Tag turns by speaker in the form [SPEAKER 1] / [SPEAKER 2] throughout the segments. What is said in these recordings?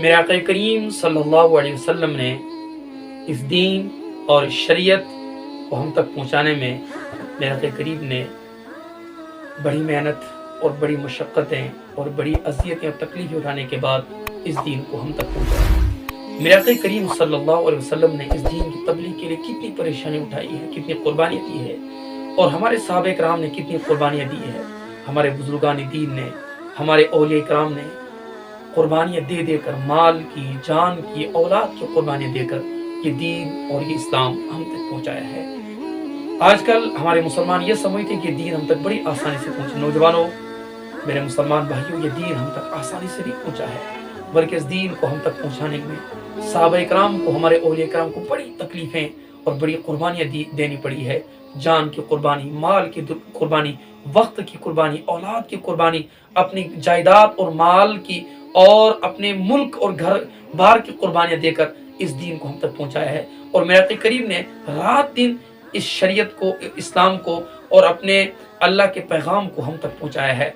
[SPEAKER 1] میرے آقا کریم صلی اللہ علیہ وسلم نے اس دین اور شریعت کو ہم تک پہنچانے میں میرے آقا کریم نے بڑی محنت اور بڑی مشقتیں اور بڑی اذیتیں اور تکلیفیں اٹھانے کے بعد اس دین کو ہم تک پہنچایا۔ میرے آقا کریم صلی اللہ علیہ وسلم نے اس دین کی تبلیغ کے لیے کتنی پریشانی اٹھائی ہے، کتنی قربانیاں دی ہے، اور ہمارے صحابہ کرام نے کتنی قربانیاں دی ہے، ہمارے بزرگان دین نے، ہمارے اولیاء کرام نے قربانیاں دے دے کر، مال کی، جان کی، اولاد کی قربانیاں دے کر یہ دین اور یہ اسلام ہم تک پہنچایا ہے۔ آج کل ہمارے مسلمان یہ سمجھتے ہیں کہ دین ہم تک بڑی آسانی سے پہنچے۔ نوجوانوں، میرے مسلمان بھائیوں، یہ دین ہم تک آسانی سے نہیں پہنچا ہے، بلکہ اس دین کو ہم تک پہنچانے میں صحابہ کرام کو، ہمارے اولیاء کرام کو بڑی تکلیفیں اور بڑی قربانیاں دینی پڑی ہے۔ جان کی قربانی، مال کی قربانی، وقت کی قربانی، اولاد کی قربانی، اپنی جائیداد اور مال کی اور اپنے ملک اور گھر بار کی قربانیاں دے کر اس دین کو ہم تک پہنچایا ہے۔ اور میرے آقا کریم نے رات دن اس شریعت کو، اسلام کو اور اپنے اللہ کے پیغام کو ہم تک پہنچایا ہے۔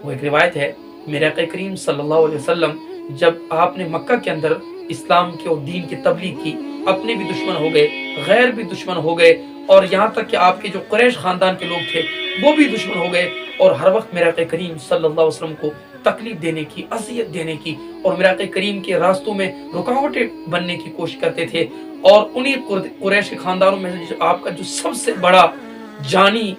[SPEAKER 1] وہ ایک روایت ہے، میرے آقا کریم صلی اللہ علیہ وسلم جب آپ نے مکہ کے اندر اسلام کے اور دین کی تبلیغ کی، اپنے بھی دشمن ہو گئے، غیر بھی دشمن ہو گئے، اور یہاں تک کہ آپ کے جو قریش خاندان کے لوگ تھے وہ بھی دشمن ہو گئے، اور ہر وقت میرے آقا کریم صلی اللہ علیہ وسلم کو تکلیف دینے کی، اذیت دینے کی، اور میرے آقا کریم کے راستوں میں رکاوٹیں بننے کی کوشش کرتے تھے۔ اور انہی قریش کے خاندانوں میں سے آپ کا جو سب سے بڑا جانی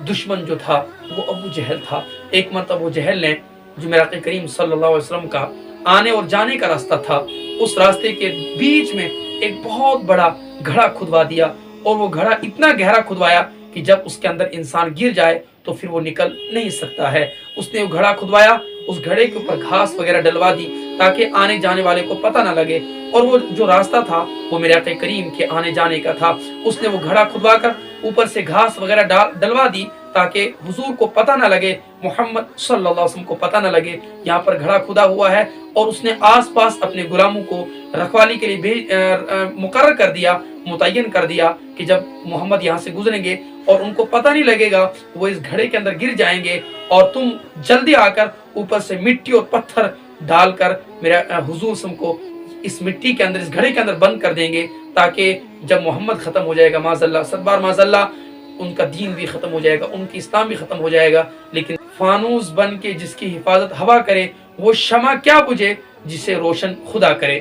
[SPEAKER 1] دشمن جو تھا وہ ابو جہل تھا۔ ایک مرتبہ ابو جہل نے، جو میرے آقا کریم صلی اللہ علیہ وسلم کا آنے اور جانے کا راستہ تھا، اس راستے کے بیچ میں ایک بہت بڑا گھڑا کھدوا دیا، اور وہ گھڑا اتنا گہرا کھدوایا کہ جب اس کے اندر انسان گر جائے تو پھر وہ نکل نہیں سکتا ہے۔ اس نے وہ گھڑا کھدوایا، اس گھڑے کے اوپر گھاس وغیرہ ڈلوا دی تاکہ آنے جانے والے کو پتہ نہ لگے، اور وہ جو راستہ تھا وہ میرے آقا کریم کے آنے جانے کا تھا۔ اس نے وہ گھڑا کھدوا کر اوپر سے گھاس وغیرہ ڈلوا دی تاکہ حضور کو پتہ نہ لگے، محمد صلی اللہ علیہ وسلم کو پتہ نہ لگے یہاں پر گھڑا کھدا ہوا ہے۔ اور اس نے آس پاس اپنے غلاموں کو رکھوالی کے لیے مقرر کر دیا، متعین کر دیا کہ جب محمد یہاں سے گزریں گے اور ان کو پتہ نہیں لگے گا، وہ اس گھڑے کے اندر گر جائیں گے، اور تم جلدی آ کر اوپر سے مٹی اور پتھر ڈال کر میرے حضور سم کو اس مٹی کے اندر، اس گھڑے کے اندر بند کر دیں گے، تاکہ جب محمد ختم ہو جائے گا، معاذ اللہ، صد بار معاذ اللہ، ان کا دین بھی ختم ہو جائے گا، ان کی اسلام بھی ختم ہو جائے گا۔ لیکن فانوس بن کے جس کی حفاظت ہوا کرے، وہ شمع کیا بجھے جسے روشن خدا کرے۔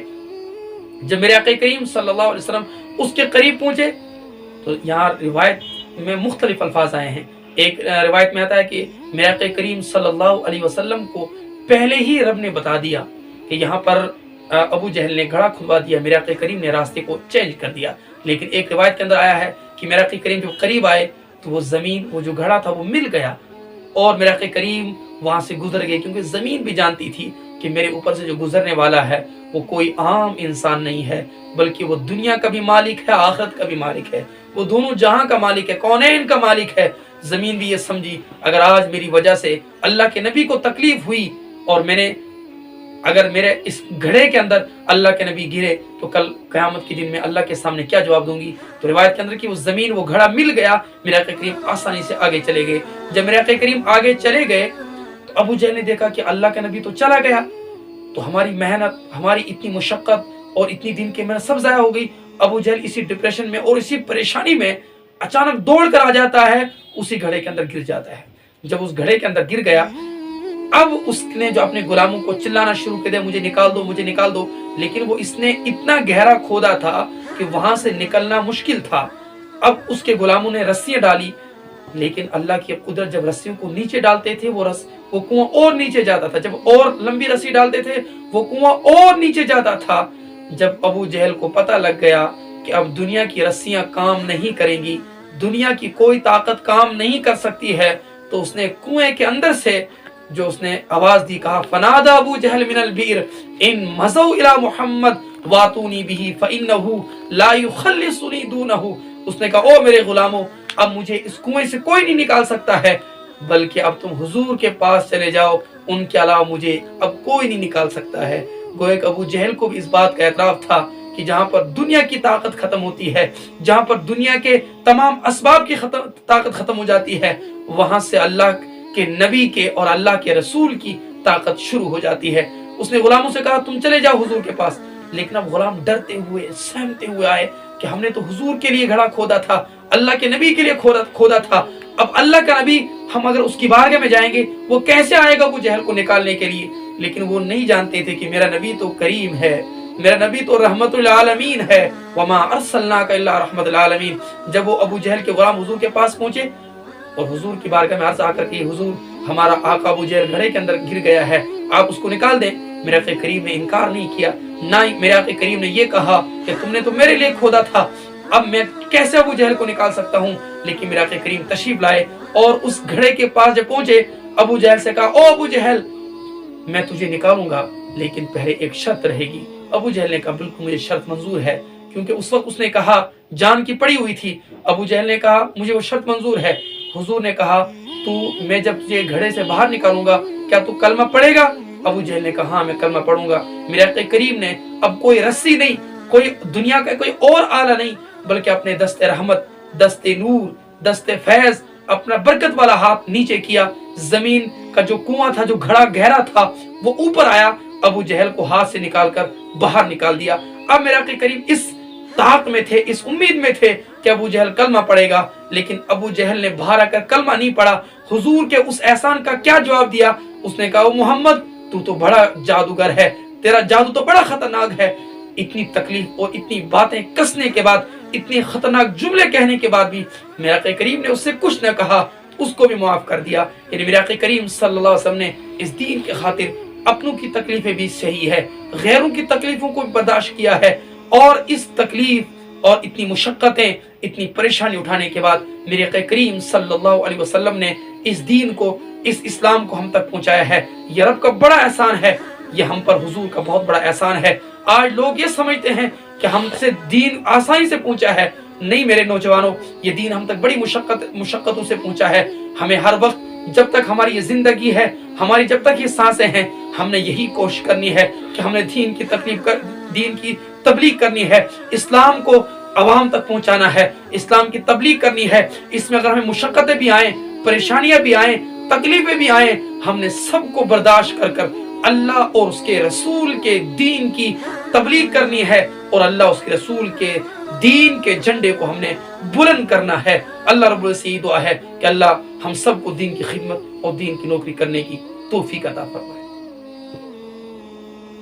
[SPEAKER 1] جب میرے آقا کریم صلی اللہ علیہ وسلم اس کے قریب پہنچے تو یہاں روایت میں مختلف الفاظ آئے ہیں۔ ایک روایت میں آتا ہے کہ میرے آقا کریم صلی اللہ علیہ وسلم کو پہلے ہی رب نے بتا دیا کہ یہاں پر ابو جہل نے گھڑا کھدوا دیا، میرے آقا کریم نے راستے کو چینج کر دیا۔ لیکن ایک روایت کے اندر آیا ہے کہ میرے آقا کریم جو قریب آئے تو وہ زمین، وہ جو گھڑا تھا وہ مل گیا، اور میرے آقا کریم وہاں سے گزر گئے، کیونکہ زمین بھی جانتی تھی کہ میرے اوپر سے جو گزرنے والا ہے وہ کوئی عام انسان نہیں ہے، بلکہ وہ دنیا کا بھی مالک ہے، آخرت کا بھی مالک ہے، وہ دونوں جہاں کا مالک ہے، کونین کا مالک ہے۔ زمین بھی یہ سمجھی اگر آج میری وجہ سے اللہ کے نبی کو تکلیف ہوئی، اور اگر میرے اس گھڑے کے اندر اللہ کے نبی گرے تو کل قیامت کے دن میں اللہ کے سامنے کیا جواب دوں گی۔ تو روایت کے اندر کہ وہ زمین، وہ گھڑا مل گیا، میرے آقا کریم آسانی سے آگے چلے گئے۔ جب میرے آقا کریم آگے چلے گئے تو ابو جہل نے دیکھا کہ اللہ کا نبی تو چلا گیا، تو ہماری محنت، ہماری اتنی مشقت اور اتنی دن کی محنت سب ضائع ہو گئی۔ ابو جہل اسی ڈپریشن میں اور اسی پریشانی میں اچانک دوڑ کر آ جاتا ہے، اسی گھڑے کے اندر گر جاتا ہے۔ جب اس گھڑے کے اندر گر گیا، اب اس نے جو اپنے غلاموں کو چلانا شروع کر دیا، مجھے نکال دو، مجھے نکال دو، لیکن وہ اس نے اتنا گہرا کھودا تھا کہ وہاں سے نکلنا مشکل تھا۔ اب اس کے غلاموں نے رسیاں ڈالی، لیکن اللہ کی قدرت، جب رسیوں کو نیچے ڈالتے تھے وہ کنواں اور نیچے جاتا تھا، جب اور لمبی رسی ڈالتے تھے وہ کنواں اور نیچے جاتا تھا۔ جب ابو جہل کو پتہ لگ گیا کہ اب دنیا کی رسیاں کام نہیں کریں گی، دنیا کی کوئی طاقت کام نہیں کر سکتی ہے، تو اس نے کنویں کے اندر سے جو اس نے آواز دی، کہا فنادى ابو جہل من البئر ان مضوا الى محمد واتونی به فانه لا يخلصني دونه۔ اس نے کہا او میرے غلاموں، اب مجھے اس کنویں سے کوئی نہیں نکال سکتا ہے، بلکہ اب تم حضور کے پاس چلے جاؤ، ان کے علاوہ مجھے اب کوئی نہیں نکال سکتا ہے۔ گویا کہ ابو جہل کو بھی اس بات کا اعتراف تھا کہ جہاں پر دنیا کی طاقت ختم ہوتی ہے، جہاں پر دنیا کے تمام اسباب کی طاقت ختم ہو جاتی ہے، وہاں سے اللہ کے نبی کے اور اللہ کے رسول کی طاقت شروع ہو جاتی ہے۔ اس نے غلاموں سے کہا تم چلے جاؤ حضور کے پاس، لیکن اب غلام ڈرتے ہوئے سہمتے ہوئے آئے کہ ہم نے تو حضور کے لیے گھڑا کھودا تھا، اللہ کے نبی کے لیے کھودا تھا، اب اللہ کا نبی ہم اگر اس کی بارگاہ میں جائیں گے وہ کیسے آئے گا ابو جہل کو نکالنے کے لیے؟ لیکن وہ نہیں جانتے تھے کہ میرا نبی تو کریم ہے، میرا نبی تو رحمت للعالمین ہے، وما ارسلناک الا رحمت للعالمین۔ جب وہ ابو جہل کے غلام حضور کے پاس پہنچے اور حضور کی بارگاہ میں عرض آ کر کے حضور ہمارا آقا ابو جہل گھڑے کے اندر گر گیا ہے، آپ اس کو نکال دیں، میرے آقا کریم نے انکار نہیں کیا، نہ میرے آقا کریم نے یہ کہا کہ تم نے تو میرے لیے کھودا تھا، اب میں کیسے ابو جہل کو نکال سکتا ہوں؟ لیکن میرے آقا کریم تشریف لائے اور اس گھڑے کے پاس جب پہنچے ابو جہل سے کہا او ابو جہل میں تجھے نکالوں گا لیکن پہلے ایک شرط رہے گی۔ ابو جہل نے کہا بالکل مجھے شرط منظور ہے، کیونکہ اس وقت اس نے کہا جان کی پڑی ہوئی تھی۔ ابو جہل نے کہا مجھے وہ شرط منظور ہے۔ حضور نے کہا تو میں جب تجھے گھڑے سے باہر نکالوں گا کیا تو کلمہ پڑھے گا؟ ابو جہل نے کہا ہاں میں کلمہ پڑھوں گا۔ میرے آقا کریم نے اب کوئی رسی نہیں، کوئی دنیا کا کوئی اور آلہ نہیں، بلکہ اپنے دست رحمت، دست نور، دست فیض، اپنا برکت والا ہاتھ نیچے کیا، زمین کا جو کنواں تھا، جو گھڑا گہرا تھا، وہ اوپر آیا، ابو جہل کو ہاتھ سے نکال کر باہر نکال دیا۔ اب میرے آقا کریم اس طاقت میں تھے، اس امید میں تھے کہ ابو جہل کلمہ پڑھے گا، لیکن ابو جہل نے باہر آ کر کلمہ نہیں پڑھا۔ حضور کے اس احسان کا کیا جواب دیا؟ اس نے کہا محمد تو بڑا جادوگر ہے، تیرا جادو تو بڑا خطرناک ہے۔ اتنی تکلیف اور اتنی باتیں کسنے کے بعد، اتنی خطرناک جملے کہنے کے بعد بھی میرے آقا کریم نے اس سے کچھ نہ کہا، اس کو بھی معاف کر دیا۔ یعنی میرے آقا کریم صلی اللہ علیہ وسلم نے اس دین کے خاطر اپنوں کی تکلیفیں بھی سہی ہے، غیروں کی تکلیفوں کو بھی برداشت کیا ہے، اور اس تکلیف اور اتنی مشقتیں، اتنی پریشانی اٹھانے کے بعد میرے آقا کریم صلی اللہ علیہ وسلم نے اس دین کو، اس اسلام کو ہم تک پہنچایا ہے۔ یہ رب کا بڑا احسان ہے، یہ ہم پر حضور کا بہت بڑا احسان ہے۔ آج لوگ یہ سمجھتے ہیں کہ ہم سے دین آسانی سے پہنچا ہے، نہیں میرے نوجوانوں، یہ دین ہم تک بڑی مشقتوں سے پہنچا ہے۔ ہمیں ہر وقت جب تک ہماری یہ زندگی ہے، ہماری جب تک یہ سانسیں ہیں، ہم نے یہی کوشش کرنی ہے کہ ہم نے دین کی تبلیغ کرنی ہے، اسلام کو عوام تک پہنچانا ہے، اسلام کی تبلیغ کرنی ہے۔ اس میں اگر ہمیں مشقتیں بھی آئیں، پریشانیاں بھی آئیں، تکلیفیں بھی آئیں، ہم نے سب کو برداشت کر کر اللہ اور اس کے رسول کے دین کی تبلیغ کرنی ہے، اور اللہ اس کے رسول کے دین کے جھنڈے کو ہم نے بلند کرنا ہے۔ اللہ رب العزت سے یہ دعا ہے کہ اللہ ہم سب کو دین کی خدمت اور دین کی نوکری کرنے کی توفیق عطا فرمائے۔